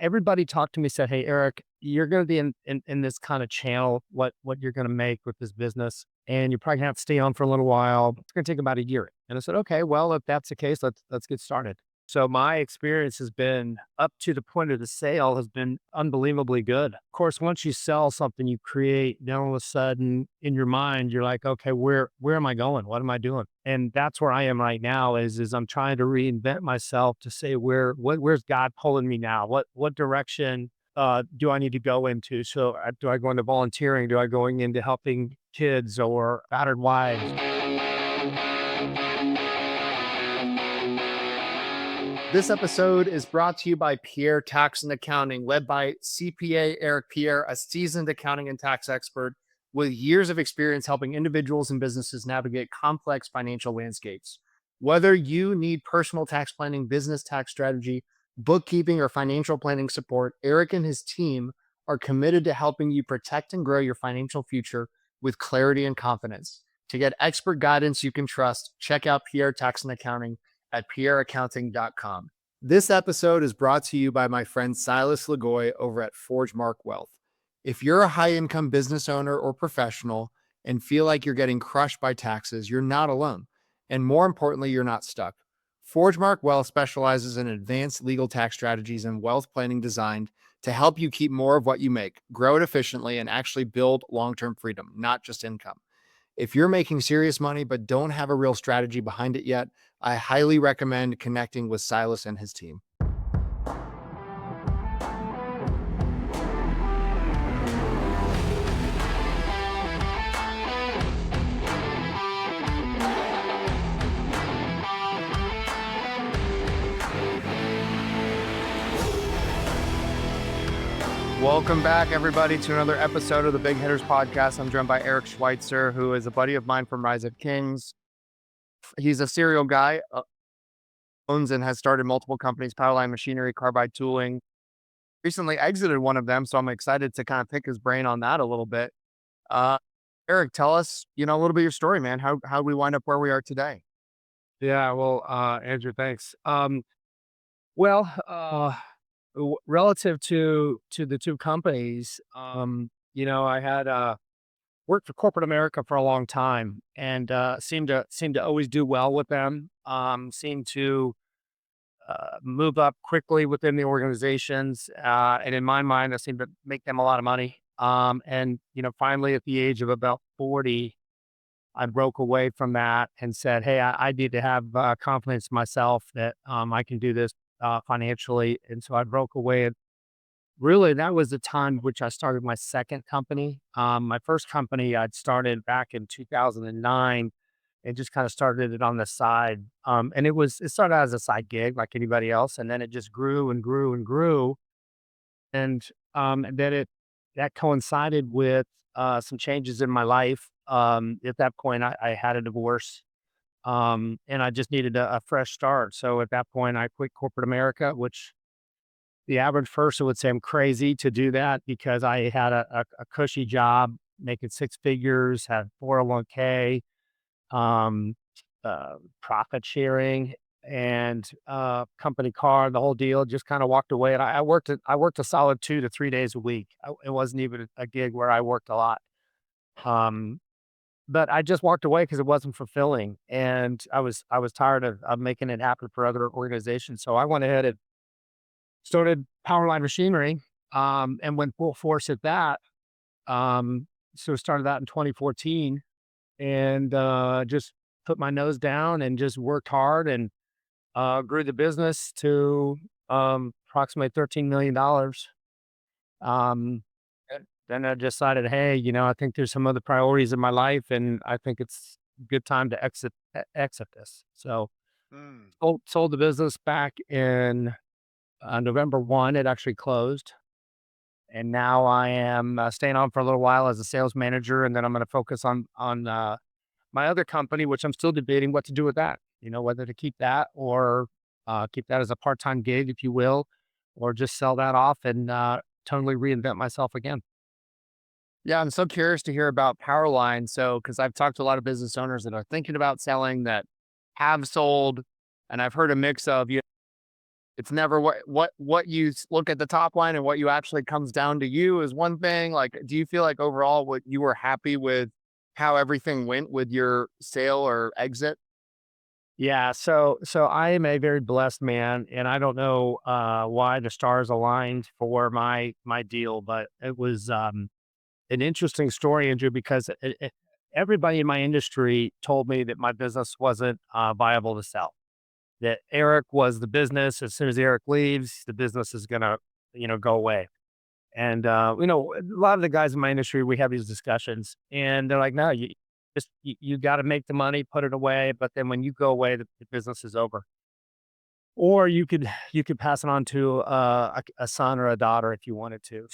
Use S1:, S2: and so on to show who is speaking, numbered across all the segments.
S1: everybody talked to me, said, "Hey, Eric, you're going to be in this kind of channel, what you're going to make with this business. And you're probably gonna have to stay on for a little while. It's going to take about a year." And I said, "Okay, well, if that's the case, let's get started." So my experience has been up to the point of the sale has been unbelievably good. Of course, once you sell something you create, then all of a sudden in your mind, you're like, okay, where am I going? What am I doing? And that's where I am right now is I'm trying to reinvent myself to say where's God pulling me now? What direction do I need to go into? So do I go into volunteering? Do I going into helping kids or battered wives?
S2: This episode is brought to you by Pierre Tax and Accounting, led by CPA Eric Pierre, a seasoned accounting and tax expert with years of experience helping individuals and businesses navigate complex financial landscapes. Whether you need personal tax planning, business tax strategy, bookkeeping, or financial planning support, Eric and his team are committed to helping you protect and grow your financial future with clarity and confidence. To get expert guidance you can trust, check out Pierre Tax and Accounting at pierreaccounting.com. This episode is brought to you by my friend Silas Lagoy over at ForgeMark Wealth. If you're a high income business owner or professional and feel like you're getting crushed by taxes, you're not alone. And more importantly, you're not stuck. ForgeMark Wealth specializes in advanced legal tax strategies and wealth planning designed to help you keep more of what you make, grow it efficiently, and actually build long term freedom, not just income. If you're making serious money but don't have a real strategy behind it yet, I highly recommend connecting with Silas and his team. Welcome back, everybody, to another episode of the Big Hitters Podcast. I'm joined by Eric Schweitzer, who is a buddy of mine from Rise of Kings. He's a serial guy, owns and has started multiple companies, Powerline Machinery, Carbide Tooling. Recently exited one of them, so I'm excited to kind of pick his brain on that a little bit. Uh, Eric, tell us, a little bit of your story, man. How we wind up where we are today?
S1: Yeah, well, Andrew, thanks. Well, relative to the two companies, I had worked for corporate America for a long time and seemed to always do well with them. Seemed to move up quickly within the organizations, and in my mind, I seemed to make them a lot of money. And finally, at the age of about 40, I broke away from that and said, "Hey, I need to have confidence in myself that I can do this financially." And so I broke away. And really, that was the time which I started my second company. My first company I'd started back in 2009 and just kind of started it on the side. And it started out as a side gig like anybody else, and then it just grew and grew and grew. And then that coincided with some changes in my life. At that point, I had a divorce, and I just needed a fresh start. So at that point, I quit corporate America, which the average person would say I'm crazy to do that because I had a cushy job making six figures, had 401k, um, profit sharing, and company car, the whole deal. Just kind of walked away, and I worked a solid 2 to 3 days a week. It wasn't even a gig where I worked a lot. Um, but I just walked away because it wasn't fulfilling, and I was tired of making it happen for other organizations. So I went ahead and started Powerline Machinery, and went full force at that. So started that in 2014, and just put my nose down and just worked hard and grew the business to approximately $13 million. Um, then I decided, hey, I think there's some other priorities in my life, and I think it's a good time to exit this. So
S2: Mm.
S1: sold the business back in November 1. It actually closed, and now I am staying on for a little while as a sales manager, and then I'm going to focus on my other company, which I'm still debating what to do with that. Whether to keep that or keep that as a part-time gig, if you will, or just sell that off and totally reinvent myself again.
S2: Yeah, I'm so curious to hear about Powerline. So, because I've talked to a lot of business owners that are thinking about selling, that have sold, and I've heard a mix of It's never what you look at the top line and what you actually comes down to you is one thing. Like, do you feel like overall what you were happy with how everything went with your sale or exit?
S1: Yeah, so I am a very blessed man, and I don't know why the stars aligned for my deal, but it was an interesting story, Andrew, because everybody in my industry told me that my business wasn't viable to sell. That Eric was the business. As soon as Eric leaves, the business is gonna, go away. And a lot of the guys in my industry, we have these discussions, and they're like, "No, you got to make the money, put it away, but then when you go away, the business is over." Or you could pass it on to a son or a daughter if you wanted to.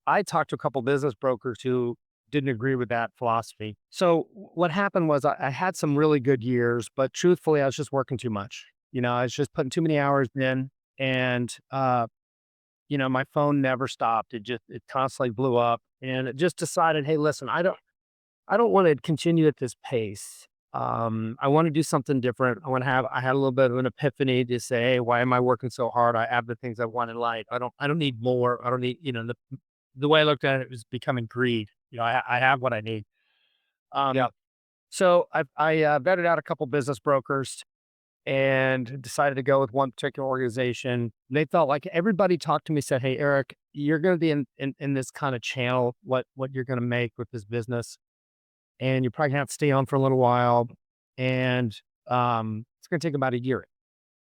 S1: I talked to a couple business brokers who didn't agree with that philosophy. So what happened was I had some really good years, but truthfully, I was just working too much. I was just putting too many hours in, and my phone never stopped. It constantly blew up, and it just decided, hey, listen, I don't want to continue at this pace. I want to do something different. I had a little bit of an epiphany to say, hey, why am I working so hard? I have the things I want in life. I don't need more. I don't need, the way I looked at it was becoming greed. I have what I need.
S2: Yeah.
S1: Um, so I vetted out a couple business brokers and decided to go with one particular organization. They felt like everybody talked to me, said, hey, Eric, you're going to be in this kind of channel, what you're going to make with this business. And you're probably gonna have to stay on for a little while. And it's going to take about a year.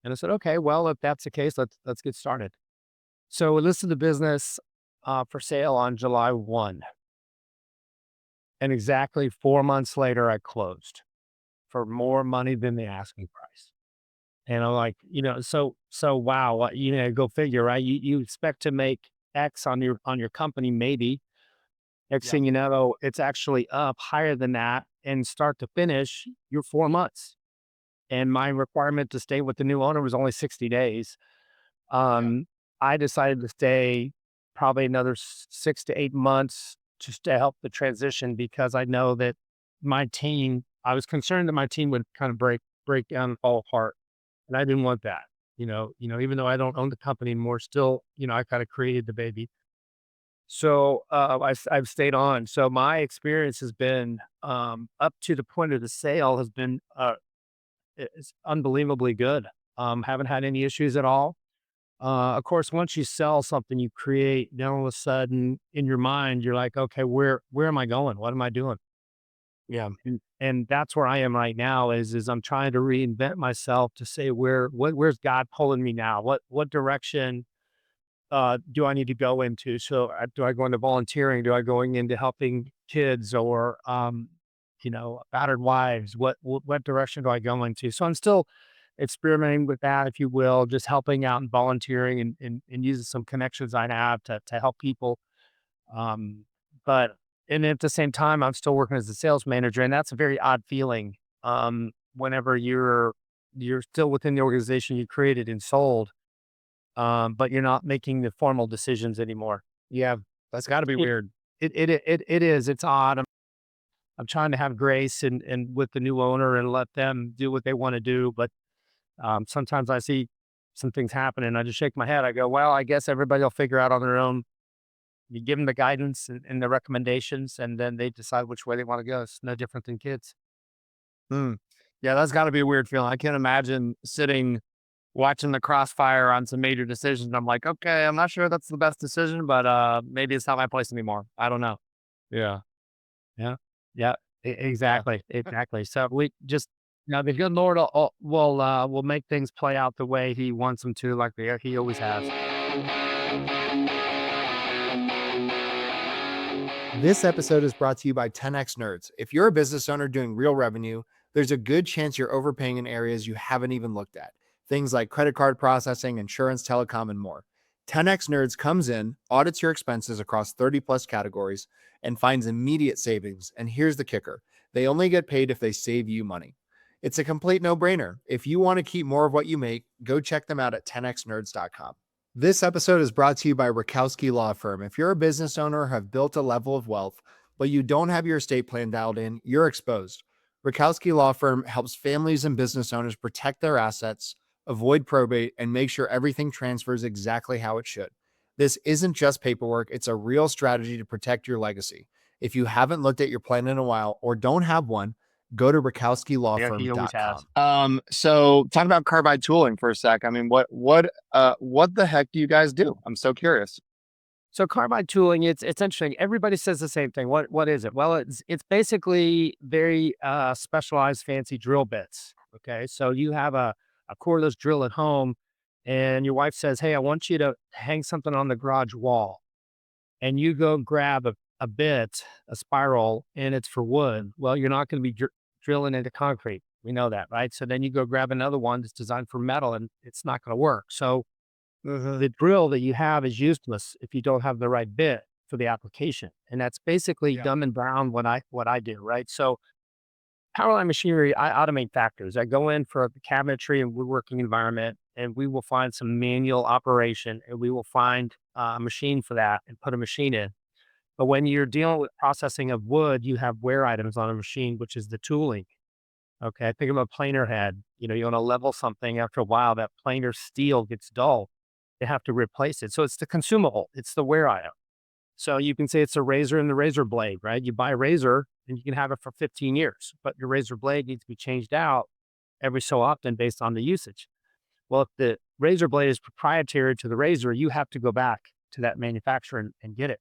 S1: And I said, okay, well, if that's the case, let's get started. So we listed the business for sale on July 1. And exactly 4 months later, I closed for more money than the asking price. And I'm like, so wow, go figure, right? You expect to make X on your company, maybe. Next
S2: Yeah.
S1: thing you know, it's actually up higher than that, and start to finish, you're 4 months. And my requirement to stay with the new owner was only 60 days.
S2: Yeah.
S1: Um, I decided to stay probably another 6 to 8 months just to help the transition, because I know that I was concerned that my team would kind of break down and fall apart. And I didn't want that. Even though I don't own the company anymore, still, I kind of created the baby. So I've stayed on. So my experience has been up to the point of the sale has been it's unbelievably good. Haven't had any issues at all. Of course, once you sell something you create, then all of a sudden in your mind, you're like, okay, where am I going? What am I doing?
S2: Yeah.
S1: And that's where I am right now is I'm trying to reinvent myself to say where's God pulling me now? What direction do I need to go into? So do I go into volunteering? Do I going into helping kids or battered wives? What direction do I go into? So I'm still experimenting with that, if you will, just helping out and volunteering and using some connections I have to help people. Um, but and at the same time, I'm still working as a sales manager, and that's a very odd feeling. Whenever you're still within the organization you created and sold, but you're not making the formal decisions anymore.
S2: Yeah. That's got to be
S1: It
S2: weird.
S1: it is. It's odd. I'm trying to have grace and with the new owner and let them do what they want to do, but sometimes I see some things happen and I just shake my head. I go, well, I guess everybody will figure out on their own. You give them the guidance and the recommendations, and then they decide which way they want to go. It's no different than kids.
S2: Hmm. Yeah, that's got to be a weird feeling. I can't imagine sitting watching the crossfire on some major decisions. I'm like, okay, I'm not sure that's the best decision, but maybe it's not my place anymore. I don't know. Yeah.
S1: Yeah, yeah,
S2: Yeah.
S1: exactly, exactly. So we just, the good Lord will make things play out the way He wants them to, like He always has.
S2: This episode is brought to you by 10x Nerds. If you're a business owner doing real revenue, there's a good chance you're overpaying in areas you haven't even looked at. Things like credit card processing, insurance, telecom, and more. 10x Nerds comes in, audits your expenses across 30 plus categories, and finds immediate savings. And here's the kicker: they only get paid if they save you money. It's a complete no brainer. If you want to keep more of what you make, go check them out at 10xnerds.com. This episode is brought to you by Rakowski Law Firm. If you're a business owner or have built a level of wealth, but you don't have your estate plan dialed in, you're exposed. Rakowski Law Firm helps families and business owners protect their assets, avoid probate, and make sure everything transfers exactly how it should. This isn't just paperwork, it's a real strategy to protect your legacy. If you haven't looked at your plan in a while or don't have one, go to
S1: Yeah, he always has.
S2: rakowskilawfirm.com.
S1: So talk about Carbide Tooling for a sec. I mean, what the heck do you guys do? I'm so curious. So carbide tooling, it's interesting. Everybody says the same thing. What is it? Well, it's basically very specialized, fancy drill bits. Okay, so you have a cordless drill at home, and your wife says, "Hey, I want you to hang something on the garage wall," and you go grab a bit, a spiral, and it's for wood. Well, you're not going to be drilling into concrete. We know that, right? So then you go grab another one that's designed for metal, and it's not going to work. So the drill that you have is useless if you don't have the right bit for the application. And that's basically
S2: Yeah.
S1: dumb and brown what I do, right? So Powerline machinery, I automate factors. I go in for a cabinetry and woodworking environment, and we will find some manual operation, and we will find a machine for that and put a machine in. But when you're dealing with processing of wood, you have wear items on a machine, which is the tooling. Okay, think of a planer head. You want to level something. After a while, that planer steel gets dull. They have to replace it. So it's the consumable. It's the wear item. So you can say it's a razor and the razor blade, right? You buy a razor and you can have it for 15 years, but your razor blade needs to be changed out every so often based on the usage. Well, if the razor blade is proprietary to the razor, you have to go back to that manufacturer and get it.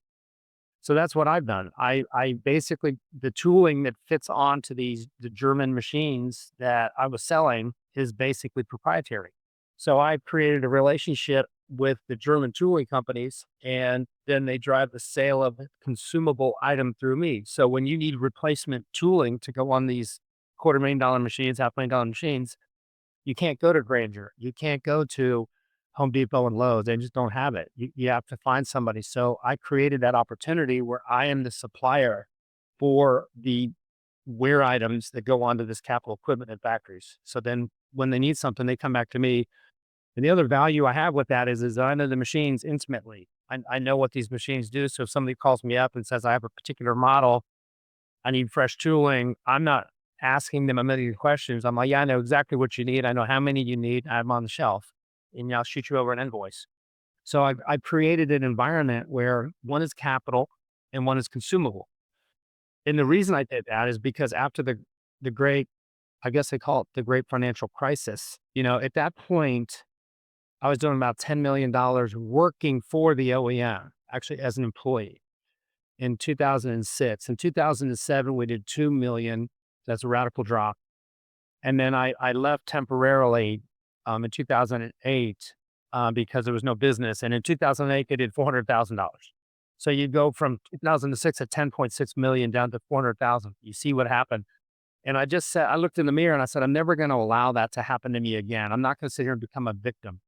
S1: So that's what I've done. I basically, the tooling that fits onto the German machines that I was selling is basically proprietary. So I created a relationship with the German tooling companies, and then they drive the sale of a consumable item through me. So when you need replacement tooling to go on these $250,000 machines, $500,000 machines, you can't go to Grainger. You can't go to Home Depot and Lowe's. They just don't have it. You have to find somebody. So I created that opportunity where I am the supplier for the wear items that go onto this capital equipment in factories. So then when they need something, they come back to me. And the other value I have with that is I know the machines intimately. I know what these machines do. So if somebody calls me up and says, I have a particular model, I need fresh tooling. I'm not asking them a million questions. I'm like, yeah, I know exactly what you need. I know how many you need. I have them on the shelf, and I'll shoot you over an invoice. So I created an environment where one is capital and one is consumable. And the reason I did that is because after the great, I guess they call it the great financial crisis, at that point, I was doing about $10 million working for the OEM, actually as an employee in 2006. In 2007, we did 2 million. That's a radical drop. And then I left temporarily in 2008 because there was no business. And in 2008, they did $400,000. So you go from 2006 at 10.6 million down to 400,000. You see what happened. And I just said, I looked in the mirror and I said, I'm never going to allow that to happen to me again. I'm not going to sit here and become a victim.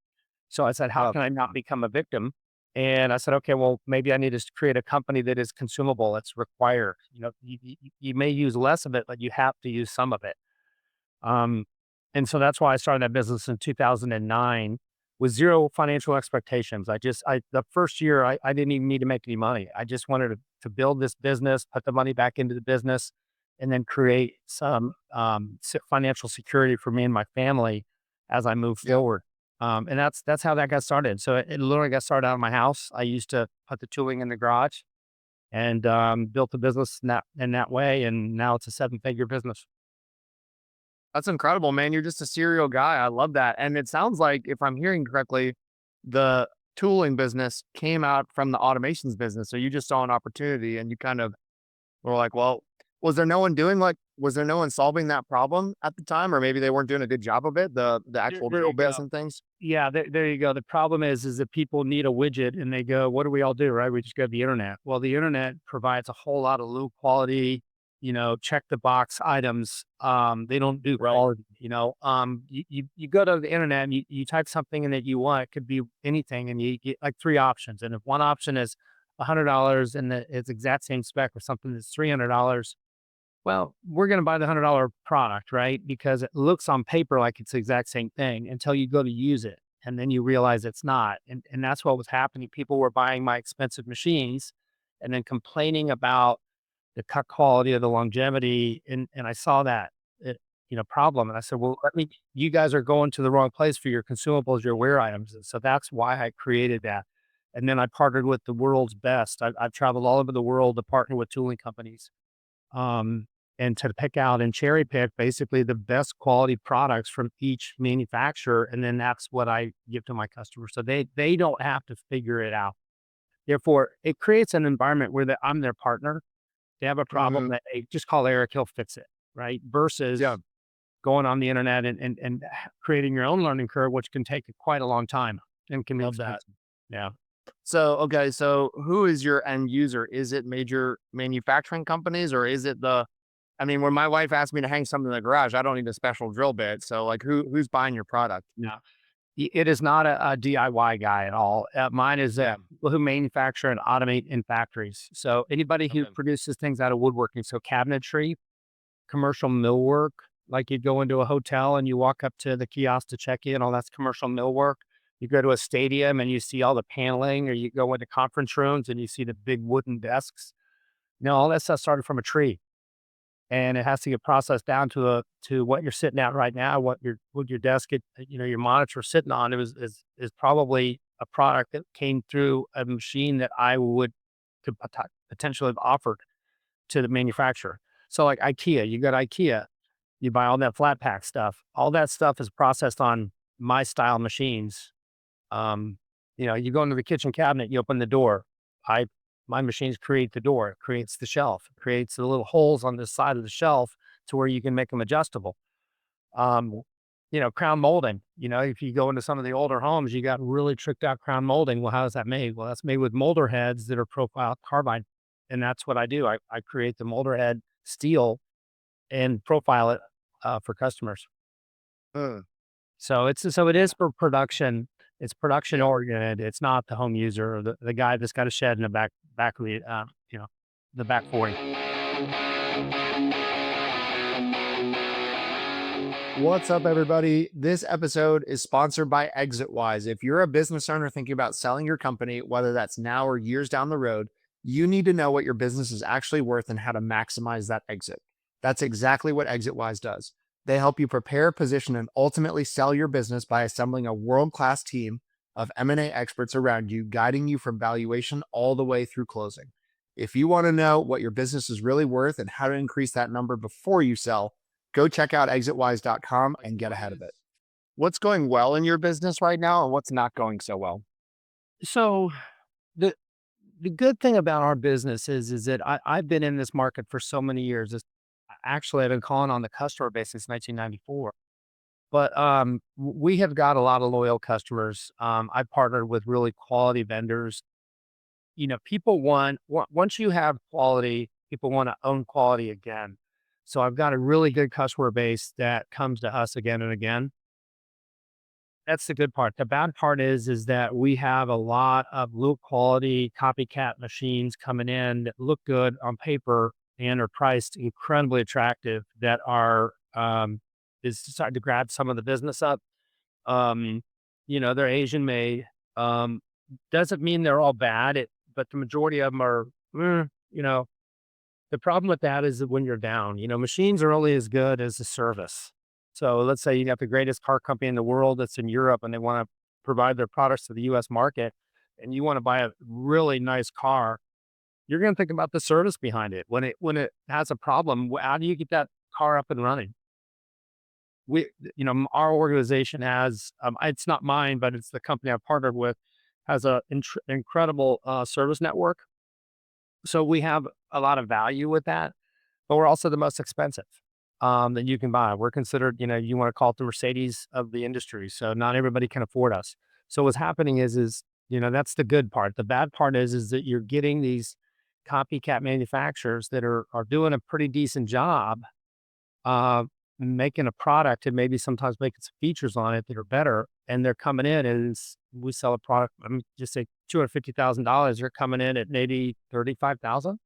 S1: So I said, how
S2: Love.
S1: can I not become a victim? And I said, okay, well, maybe I need to create a company that is consumable. It's required. You may use less of it, but you have to use some of it. Um, and so that's why I started that business in 2009 with zero financial expectations. The first year, I didn't even need to make any money. I just wanted to build this business, put the money back into the business, and then create some financial security for me and my family as I move
S2: Yeah.
S1: forward. And that's how that got started. So it literally got started out of my house. I used to put the tooling in the garage and built a business in that way. And now it's a 7-figure business.
S2: That's incredible, man. You're just a serial guy. I love that. And it sounds like, if I'm hearing correctly, the tooling business came out from the automations business. So you just saw an opportunity and you kind of were like, well, was there no one solving that problem at the time? Or maybe they weren't doing a good job of it, the actual
S1: There
S2: drill
S1: you
S2: bits
S1: go.
S2: and things?
S1: Yeah, there you go. The problem is that people need a widget and they go, what do we all do? Right. We just go to the internet. Well, the internet provides a whole lot of low quality, check the box items. They don't do
S2: Right.
S1: quality, you go to the internet and you type something in that you want. It could be anything. And you get like 3 options. And if one option is $100 and it's exact same spec or something that's $300, well, we're going to buy the $100 product, right? Because it looks on paper like it's the exact same thing until you go to use it. And then you realize it's not. And that's what was happening. People were buying my expensive machines and then complaining about the cut quality or the longevity. And I saw that. problem. And I said, well, you guys are going to the wrong place for your consumables, your wear items. And so that's why I created that. And then I partnered with the world's best. I've traveled all over the world to partner with tooling companies, um, and to pick out and cherry pick basically the best quality products from each manufacturer. And then that's what I give to my customers. So they don't have to figure it out. Therefore, it creates an environment where I'm their partner. They have a problem
S2: Mhm.
S1: that hey, just call Eric, he'll fix it, right?
S2: Yeah.
S1: Versus going on the internet and creating your own learning curve, which can take quite a long time and can be
S2: Love that.
S1: expensive. Yeah.
S2: So, okay, so who is your end user? Is it major manufacturing companies or is it I mean, when my wife asked me to hang something in the garage, I don't need a special drill bit. So like who's buying your product?
S1: No, it is not a DIY guy at all. Mine is
S2: Yeah.
S1: people who manufacture and automate in factories. So anybody who
S2: Okay.
S1: produces things out of woodworking, so cabinetry, commercial millwork, like you'd go into a hotel and you walk up to the kiosk to check in, all that's commercial millwork. You go to a stadium and you see all the paneling, or you go into conference rooms and you see the big wooden desks. All that stuff started from a tree, and it has to get processed down to what you're sitting at right now, what your desk, your monitor sitting on. It was is probably a product that came through a machine that I could potentially have offered to the manufacturer. So like IKEA, you got IKEA, you buy all that flat pack stuff. All that stuff is processed on my style machines. You go into the kitchen cabinet, you open the door. I My machines create the door, it creates the shelf, it creates the little holes on the side of the shelf to where you can make them adjustable. Um, crown molding. If you go into some of the older homes, you got really tricked out crown molding. Well, how is that made? Well, that's made with molder heads that are profile carbide. And that's what I do. I create the molder head steel and profile it for customers.
S2: Uh,
S1: So it is for production. It's production
S2: yeah.
S1: oriented. It's not the home user or the guy that's got a shed in the back of the back 40.
S2: What's up, everybody? This episode is sponsored by ExitWise. If you're a business owner thinking about selling your company, whether that's now or years down the road, you need to know what your business is actually worth and how to maximize that exit. That's exactly what ExitWise does. They help you prepare, position, and ultimately sell your business by assembling a world-class team of M&A experts around you, guiding you from valuation all the way through closing. If you want to know what your business is really worth and how to increase that number before you sell, go check out exitwise.com and get ahead of it. What's going well in your business right now and what's not going so well?
S1: So the the good thing about our business is that I've been in this market for so many years. Actually, I've been calling on the customer base since 1994. But we have got a lot of loyal customers. I've partnered with really quality vendors. People once you have quality, people want to own quality again. So I've got a really good customer base that comes to us again and again. That's the good part. The bad part is that we have a lot of low quality copycat machines coming in that look good on paper and are priced incredibly attractive that are is starting to grab some of the business up. They're Asian made. Doesn't mean they're all bad, but the majority of them are, mm, you know, the problem with that is that when you're down, machines are only as good as the service. So let's say you have the greatest car company in the world that's in Europe and they want to provide their products to the US market and you want to buy a really nice car, you're going to think about the service behind it. When it has a problem, how do you get that car up and running? Our organization has, it's not mine, but it's the company I've partnered with, has a incredible service network. So we have a lot of value with that, but we're also the most expensive that you can buy. We're considered, you want to call it the Mercedes of the industry. So not everybody can afford us. So what's happening is that's the good part. The bad part is that you're getting these copycat manufacturers that are doing a pretty decent job uh, making a product and maybe sometimes making some features on it that are better. And they're coming in and we sell a product, just say $250,000. They're coming in at maybe 35,000.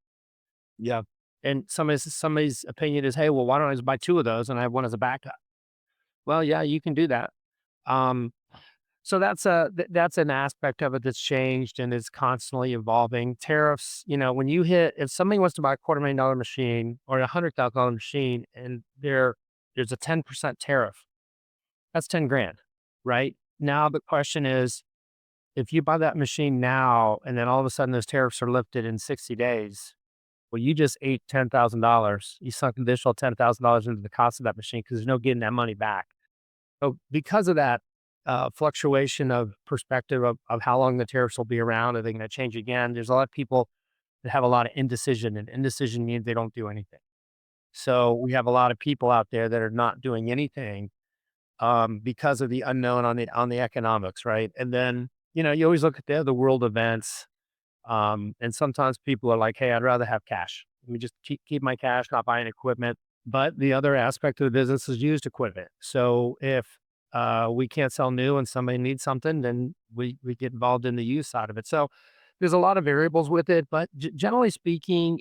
S2: Yeah.
S1: And somebody's opinion is, hey, well, why don't I just buy two of those and I have one as a backup? Well, yeah, you can do that. Um, so that's an aspect of it that's changed and is constantly evolving. Tariffs, when if somebody wants to buy $250,000 machine or $100,000 machine and they're there's a 10% tariff. That's 10 grand, right? Now the question is, if you buy that machine now and then all of a sudden those tariffs are lifted in 60 days, well, you just ate $10,000. You sunk an additional $10,000 into the cost of that machine because there's no getting that money back. So because of that fluctuation of perspective of how long the tariffs will be around, are they going to change again? There's a lot of people that have a lot of indecision, and indecision means they don't do anything. So we have a lot of people out there that are not doing anything because of the unknown on the economics, right? And then you always look at the other world events, and sometimes people are like, "Hey, I'd rather have cash. Let me just keep my cash, not buying equipment." But the other aspect of the business is used equipment. So if we can't sell new and somebody needs something, then we get involved in the used side of it. So there's a lot of variables with it, but generally speaking,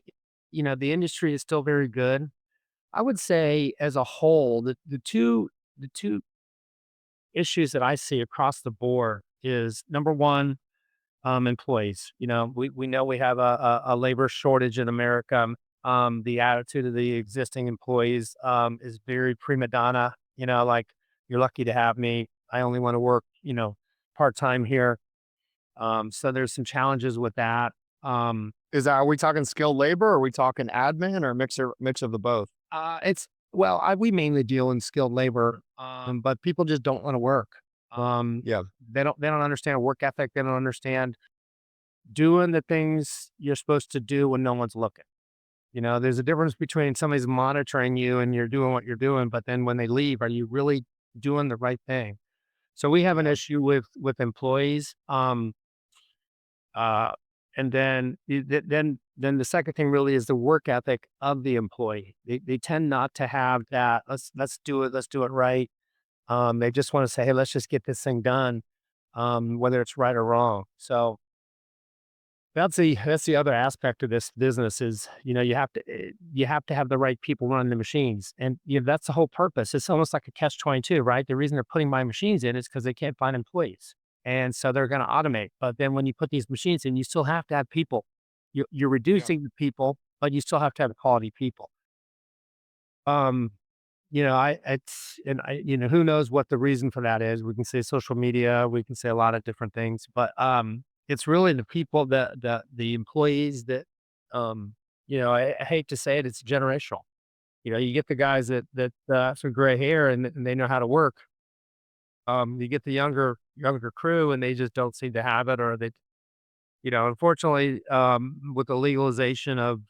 S1: the industry is still very good. I would say as a whole, the two issues that I see across the board is number one, employees. We know we have a labor shortage in America. The attitude of the existing employees is very prima donna. Like, you're lucky to have me. I only want to work, part time here. So there's some challenges with that.
S2: Are we talking skilled labor? Or are we talking admin or mix of the both?
S1: It's well, we mainly deal in skilled labor, but people just don't want to work.
S2: Yeah.
S1: They don't understand work ethic. They don't understand doing the things you're supposed to do when no one's looking. There's a difference between somebody's monitoring you and you're doing what you're doing, but then when they leave, are you really doing the right thing? So we have an
S2: Yeah.
S1: issue with employees. Uh, and then the second thing really is the work ethic of the employee. They tend not to have that. Let's do it right. They just want to say, hey, let's just get this thing done, whether it's right or wrong. So that's the other aspect of this business is, you have to have the right people running the machines. And that's the whole purpose. It's almost like a catch-22, right? The reason they're putting my machines in is because they can't find employees. And so they're going to automate. But then when you put these machines in, you still have to have people. You're
S2: Yeah.
S1: reducing the people, but you still have to have quality people. Um, who knows what the reason for that is. We can say social media, we can say a lot of different things, but it's really the people, the employees that, I hate to say it, it's generational. You get the guys that have some gray hair and they know how to work. You get the younger crew and they just don't seem to have it, or they, unfortunately, with the legalization of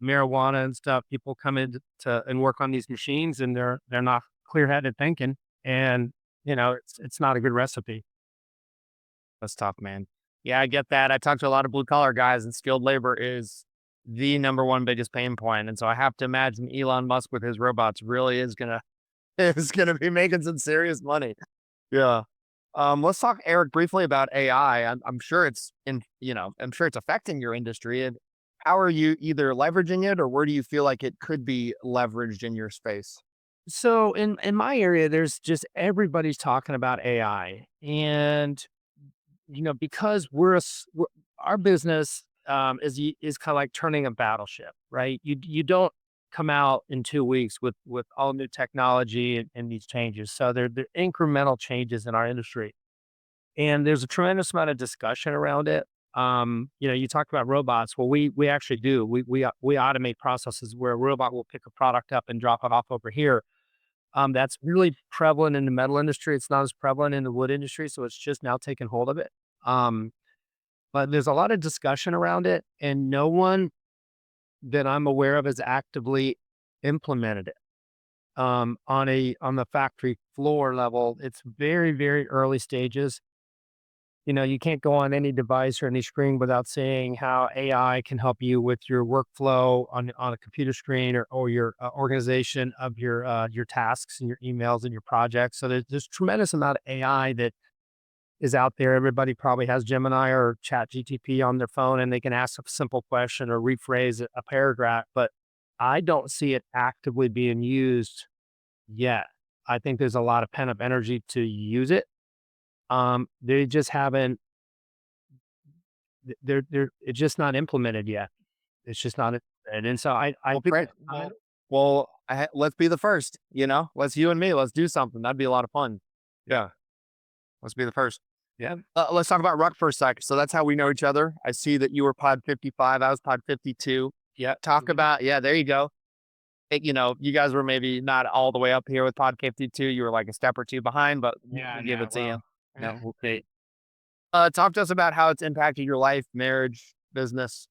S1: marijuana and stuff, people come in to and work on these machines, and they're not clear headed thinking, and it's not a good recipe.
S2: That's tough, man. Yeah, I get that. I talked to a lot of blue collar guys, and skilled labor is the number one biggest pain point. And so I have to imagine Elon Musk with his robots really is gonna is gonna be making some serious money. Yeah. Let's talk, Eric, briefly about AI. I'm sure I'm sure it's affecting your industry. And how are you either leveraging it, or where do you feel like it could be leveraged in your space?
S1: So in my area, there's just everybody's talking about AI, and because our business is kind of like turning a battleship, right? You don't come out in 2 weeks with all new technology and these changes. So they're incremental changes in our industry, and there's a tremendous amount of discussion around it. You talk about robots. Well, we actually do. We automate processes where a robot will pick a product up and drop it off over here. That's really prevalent in the metal industry. It's not as prevalent in the wood industry, so it's just now taking hold of it. Um, but there's a lot of discussion around it, and no one that I'm aware of has actively implemented it. On the factory floor level, it's very, very early stages. You can't go on any device or any screen without seeing how AI can help you with your workflow on a computer screen, or your organization of your tasks and your emails and your projects. So there's tremendous amount of AI that is out there. Everybody probably has Gemini or Chat GTP on their phone, and they can ask a simple question or rephrase a paragraph, but I don't see it actively being used yet. I think there's a lot of pent up energy to use it. They just haven't, it's just not implemented yet. It's just not, and so I
S2: Well,
S1: think,
S2: great. Well, let's be the first, let's you and me, let's do something. That'd be a lot of fun. Yeah. Let's be the first.
S1: Yeah.
S2: Let's talk about Ruck for a second. So that's how we know each other. I see that you were pod 55. I was pod 52.
S1: Yeah.
S2: Talk
S1: Mhm.
S2: about, yeah, there you go. You guys were maybe not all the way up here with pod 52. You were like a step or two behind, but
S1: Yeah.
S2: we'll give
S1: Yeah.
S2: it to you.
S1: Well,
S2: No, we'll see. Talk to us about how it's impacted your life, marriage, business,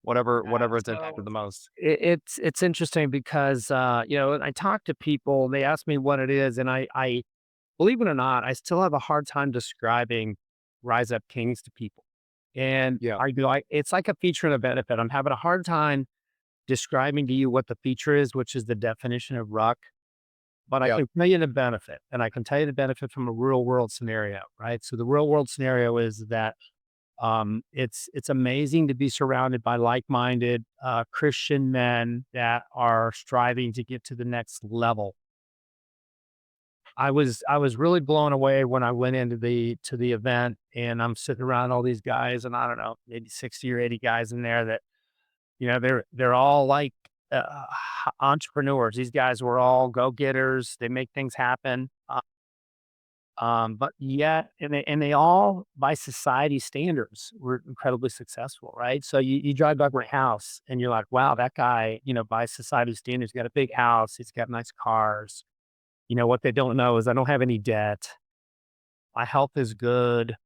S2: whatever it's
S1: so
S2: impacted the most.
S1: it's interesting because I talk to people, they ask me what it is, and I believe it or not, I still have a hard time describing Rise Up Kings to people. And
S2: Yeah.
S1: I do like it's like a feature and a benefit. I'm having a hard time describing to you what the feature is, which is the definition of Ruck, but I
S2: Yeah.
S1: can tell you the benefit. And I can tell you the benefit from a real world scenario, right? So the real world scenario is that it's amazing to be surrounded by like-minded Christian men that are striving to get to the next level. I was really blown away when I went into the event, and I'm sitting around all these guys, and I don't know, maybe 60 or 80 guys in there that they're all like entrepreneurs. These guys were all go getters. They make things happen. But yet, and they all, by society standards, were incredibly successful, right? So you drive by my house and you're like, wow, that guy, by society standards, got a big house, he's got nice cars. What they don't know is I don't have any debt. My health is good.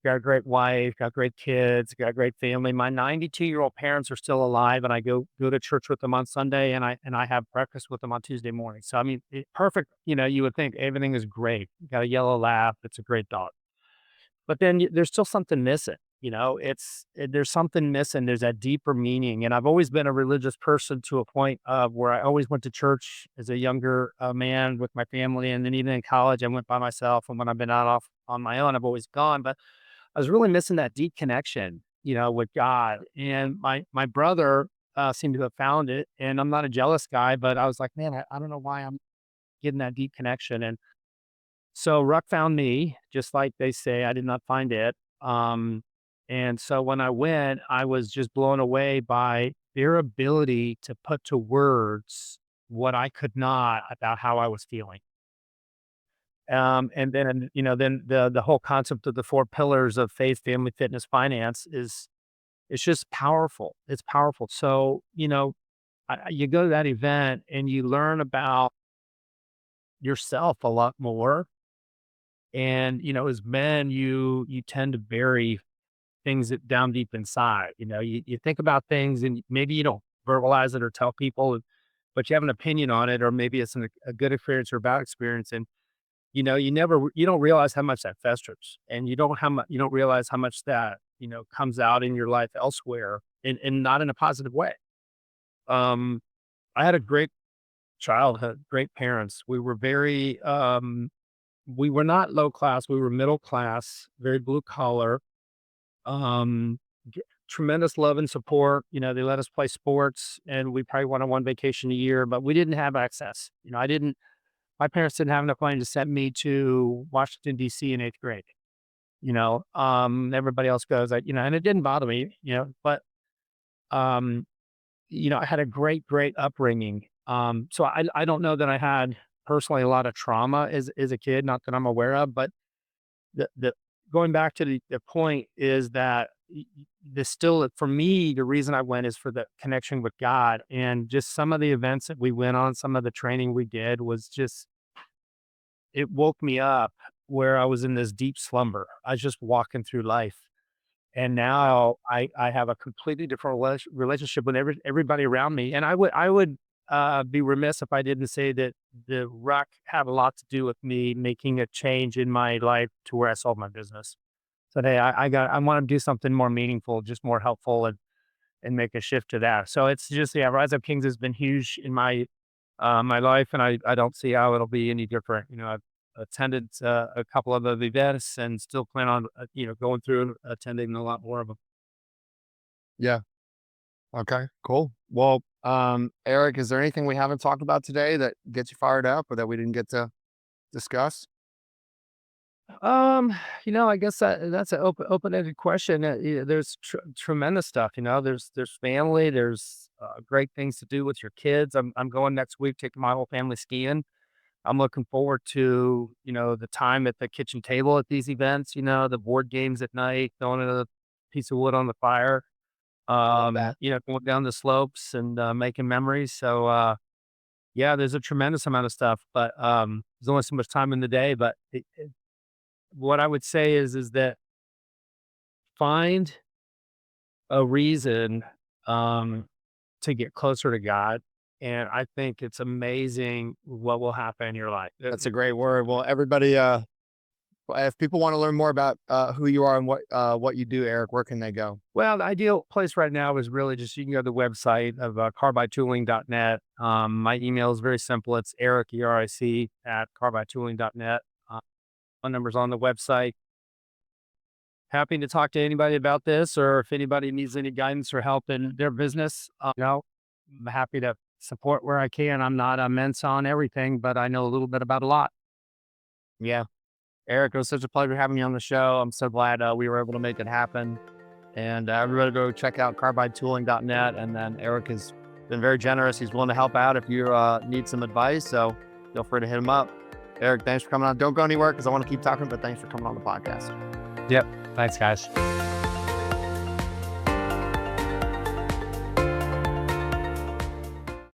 S1: Got a great wife, got great kids, got a great family. My 92-year-old parents are still alive, and I go to church with them on Sunday, and I have breakfast with them on Tuesday morning. So I mean, perfect. You would think everything is great. Got a yellow lab. It's a great dog. But then there's still something missing. There's something missing. There's that deeper meaning. And I've always been a religious person to a point of where I always went to church as a younger man with my family, and then even in college, I went by myself. And when I've been out off on my own, I've always gone. But I was really missing that deep connection, with God. And my brother seemed to have found it. And I'm not a jealous guy, but I was like, man, I don't know why I'm getting that deep connection. And so Ruck found me, just like they say, I did not find it. And so when I went, I was just blown away by their ability to put to words what I could not about how I was feeling. And then, then the whole concept of the four pillars of faith, family, fitness, finance is it's just powerful. It's powerful. So, you go to that event and you learn about yourself a lot more. And, as men, you tend to bury things that down deep inside. You think about things and maybe you don't verbalize it or tell people, but you have an opinion on it, or maybe it's a good experience or a bad experience. And you don't realize how much that festers, and you don't realize how much that, comes out in your life elsewhere, and not in a positive way. Um, I had a great childhood, great parents. We were not low class, we were middle class, very blue collar, um, tremendous love and support. They let us play sports, and we probably went on one vacation a year, but we didn't have access. My parents didn't have enough money to send me to Washington, DC in eighth grade. Everybody else goes, and it didn't bother me, but, um, I had a great upbringing. So I don't know that I had personally a lot of trauma as a kid, not that I'm aware of, but the going back to the point is that the still for me, the reason I went is for the connection with God, and just some of the events that we went on, some of the training we did was just it woke me up where I was in this deep slumber. I was just walking through life. And now I have a completely different relationship with everybody around me. And I would be remiss if I didn't say that the Ruck had a lot to do with me making a change in my life to where I sold my business. So hey, I want to do something more meaningful, just more helpful, and make a shift to that. So it's just, yeah, Rise Up Kings has been huge in my life, and I don't see how it'll be any different. I've attended a couple of the events and still plan on going through and attending a lot more of them.
S2: Yeah. Okay, cool. Well, Eric, is there anything we haven't talked about today that gets you fired up or that we didn't get to discuss?
S1: Um, I guess that's an open-ended question. There's tremendous stuff. There's family. There's great things to do with your kids. I'm going next week, taking my whole family skiing. I'm looking forward to the time at the kitchen table at these events. The board games at night, throwing a piece of wood on the fire.
S2: Love that.
S1: Going down the slopes and making memories. So yeah, there's a tremendous amount of stuff, but there's only so much time in the day. But what I would say is that find a reason um, to get closer to God, and I think it's amazing what will happen in your life.
S2: That's a great word. Well, everybody, if people want to learn more about who you are and what you do, Eric, where can they go?
S1: Well, the ideal place right now is really just you can go to the website of carbidetooling.net. My email is very simple. It's Eric, ERIC, at carbidetooling.net. Phone number's on the website. Happy to talk to anybody about this, or if anybody needs any guidance or help in their business, I'm happy to support where I can. I'm not immense on everything, but I know a little bit about a lot.
S2: Yeah. Eric, it was such a pleasure having you on the show. I'm so glad we were able to make it happen. And everybody go check out carbidetooling.net. And then Eric has been very generous. He's willing to help out if you need some advice. So feel free to hit him up. Eric, thanks for coming on. Don't go anywhere because I want to keep talking, but thanks for coming on the podcast.
S1: Yep. Thanks, guys.